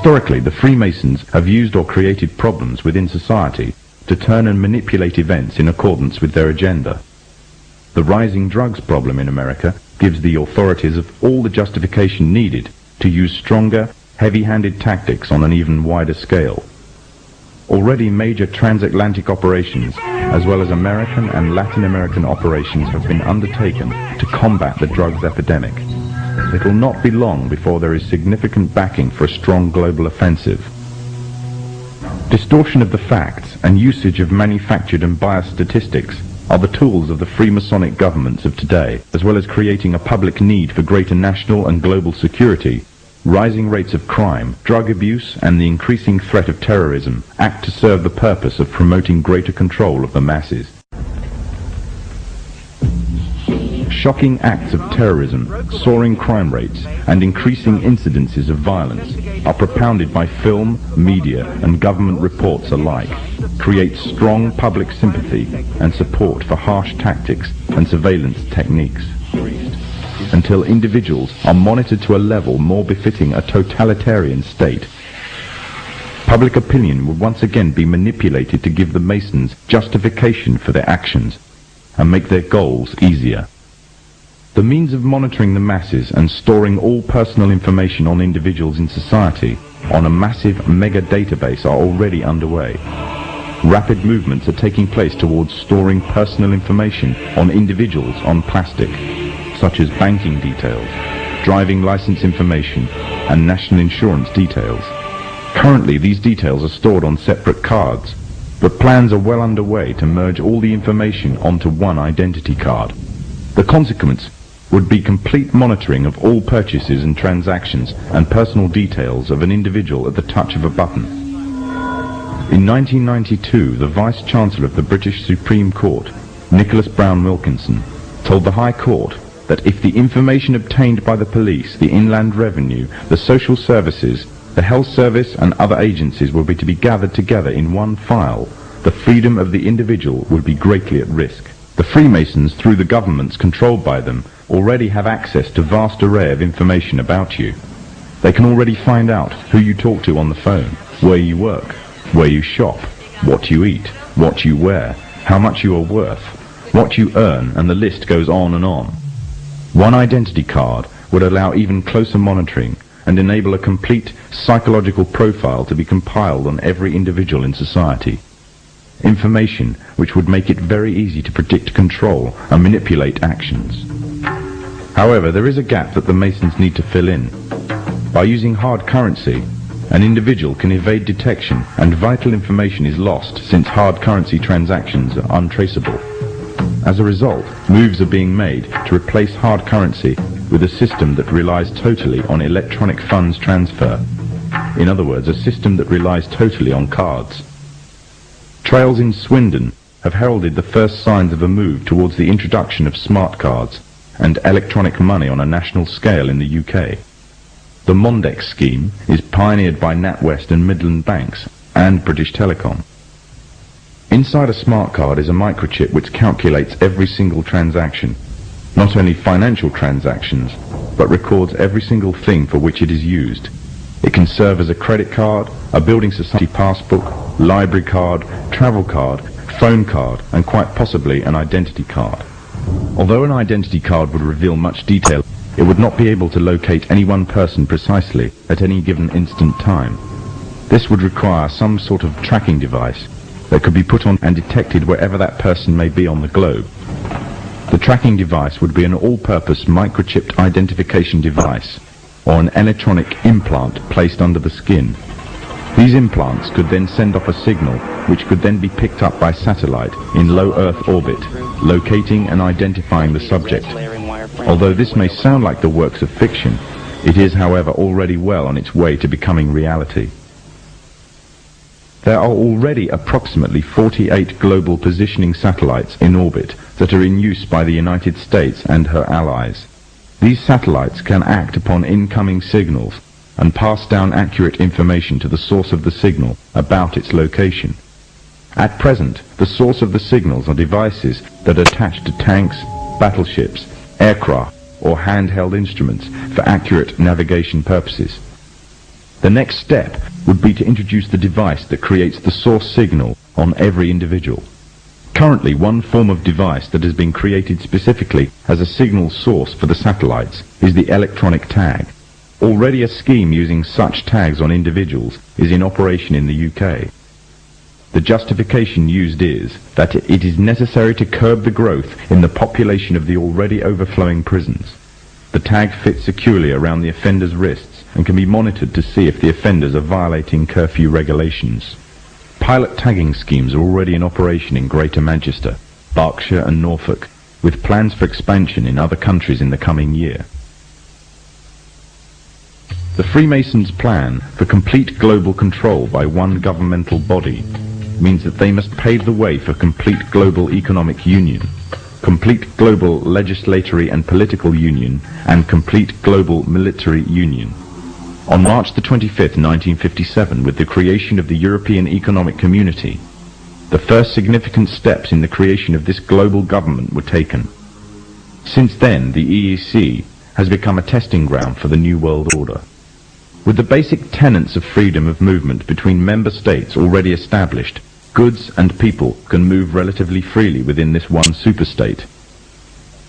Historically, the Freemasons have used or created problems within society to turn and manipulate events in accordance with their agenda. The rising drugs problem in America gives the authorities of all the justification needed to use stronger, heavy-handed tactics on an even wider scale. Already major transatlantic operations, as well as American and Latin American operations, have been undertaken to combat the drugs epidemic. It will not be long before there is significant backing for a strong global offensive. Distortion of the facts and usage of manufactured and biased statistics are the tools of the Freemasonic governments of today, as well as creating a public need for greater national and global security. Rising rates of crime, drug abuse, and the increasing threat of terrorism act to serve the purpose of promoting greater control of the masses. Shocking acts of terrorism, soaring crime rates, and increasing incidences of violence are propounded by film, media, and government reports alike, create strong public sympathy and support for harsh tactics and surveillance techniques, until individuals are monitored to a level more befitting a totalitarian state. Public opinion will once again be manipulated to give the Masons justification for their actions and make their goals easier. The means of monitoring the masses and storing all personal information on individuals in society on a massive mega database are already underway. Rapid movements are taking place towards storing personal information on individuals on plastic, such as banking details, driving license information, and national insurance details. Currently, these details are stored on separate cards, but plans are well underway to merge all the information onto one identity card. The consequence would be complete monitoring of all purchases and transactions and personal details of an individual at the touch of a button. In 1992, the Vice-Chancellor of the British Supreme Court, Nicholas Brown Wilkinson, told the High Court that if the information obtained by the police, the Inland Revenue, the social services, the health service and other agencies were to be gathered together in one file, the freedom of the individual would be greatly at risk. The Freemasons, through the governments controlled by them, already have access to vast array of information about you. They can already find out who you talk to on the phone, where you work, where you shop, what you eat, what you wear, how much you are worth, what you earn, and the list goes on and on. One identity card would allow even closer monitoring and enable a complete psychological profile to be compiled on every individual in society. Information which would make it very easy to predict, control, and manipulate actions. However, there is a gap that the Masons need to fill in. By using hard currency, an individual can evade detection and vital information is lost since hard currency transactions are untraceable. As a result, moves are being made to replace hard currency with a system that relies totally on electronic funds transfer. In other words, a system that relies totally on cards. Trails in Swindon have heralded the first signs of a move towards the introduction of smart cards and electronic money on a national scale in the UK. The Mondex scheme is pioneered by NatWest and Midland Banks and British Telecom. Inside a smart card is a microchip which calculates every single transaction, not only financial transactions, but records every single thing for which it is used. It can serve as a credit card, a building society passbook, library card, travel card, phone card, and quite possibly an identity card. Although an identity card would reveal much detail, it would not be able to locate any one person precisely at any given instant time. This would require some sort of tracking device that could be put on and detected wherever that person may be on the globe. The tracking device would be an all-purpose microchipped identification device or an electronic implant placed under the skin. These implants could then send off a signal which could then be picked up by satellite in low Earth orbit, locating and identifying the subject. Although this may sound like the works of fiction, it is, however, already well on its way to becoming reality. There are already approximately 48 global positioning satellites in orbit that are in use by the United States and her allies. These satellites can act upon incoming signals and pass down accurate information to the source of the signal about its location. At present, the source of the signals are devices that are attached to tanks, battleships, aircraft, or handheld instruments for accurate navigation purposes. The next step would be to introduce the device that creates the source signal on every individual. Currently, one form of device that has been created specifically as a signal source for the satellites is the electronic tag. Already a scheme using such tags on individuals is in operation in the UK. The justification used is that it is necessary to curb the growth in the population of the already overflowing prisons. The tag fits securely around the offender's wrists and can be monitored to see if the offenders are violating curfew regulations. Pilot tagging schemes are already in operation in Greater Manchester, Berkshire and Norfolk, with plans for expansion in other countries in the coming year. The Freemasons' plan for complete global control by one governmental body means that they must pave the way for complete global economic union, complete global legislatory and political union, and complete global military union. On March the 25th, 1957, with the creation of the European Economic Community, the first significant steps in the creation of this global government were taken. Since then, the EEC has become a testing ground for the New World Order. With the basic tenets of freedom of movement between member states already established, goods and people can move relatively freely within this one superstate.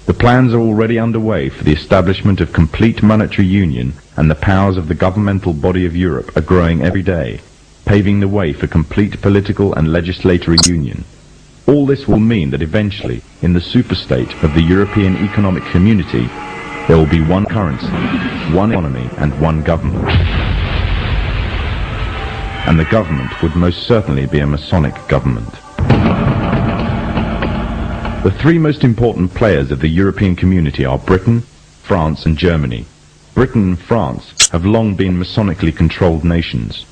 The plans are already underway for the establishment of complete monetary union, and the powers of the governmental body of Europe are growing every day, paving the way for complete political and legislatory union. All this will mean that eventually, in the superstate of the European Economic Community, there will be one currency, one economy, and one government. And the government would most certainly be a Masonic government. The three most important players of the European community are Britain, France, and Germany. Britain and France have long been Masonically controlled nations.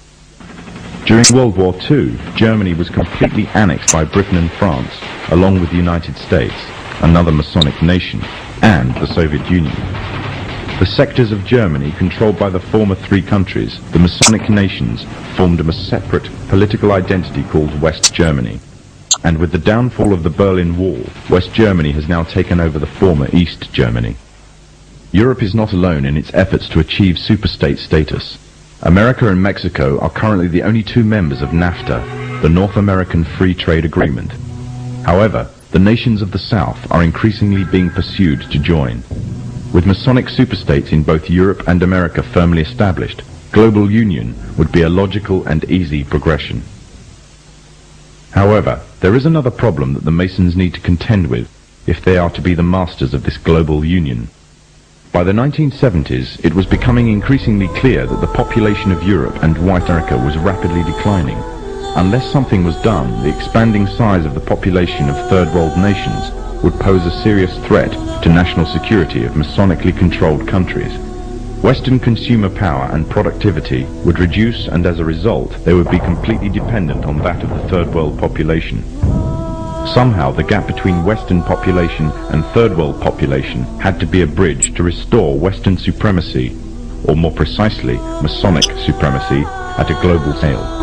During World War II, Germany was completely annexed by Britain and France, along with the United States, another Masonic nation, and the Soviet Union. The sectors of Germany controlled by the former three countries, the Masonic nations, formed a separate political identity called West Germany. And with the downfall of the Berlin Wall, West Germany has now taken over the former East Germany. Europe is not alone in its efforts to achieve superstate status. America and Mexico are currently the only two members of NAFTA, the North American Free Trade Agreement. However, the nations of the South are increasingly being pursued to join. With Masonic superstates in both Europe and America firmly established, global union would be a logical and easy progression. However, there is another problem that the Masons need to contend with if they are to be the masters of this global union. By the 1970s, it was becoming increasingly clear that the population of Europe and white America was rapidly declining. Unless something was done, the expanding size of the population of third world nations would pose a serious threat to national security of Masonically controlled countries. Western consumer power and productivity would reduce, and as a result, they would be completely dependent on that of the third world population. Somehow, the gap between Western population and third world population had to be a bridge to restore Western supremacy, or more precisely, Masonic supremacy, at a global scale.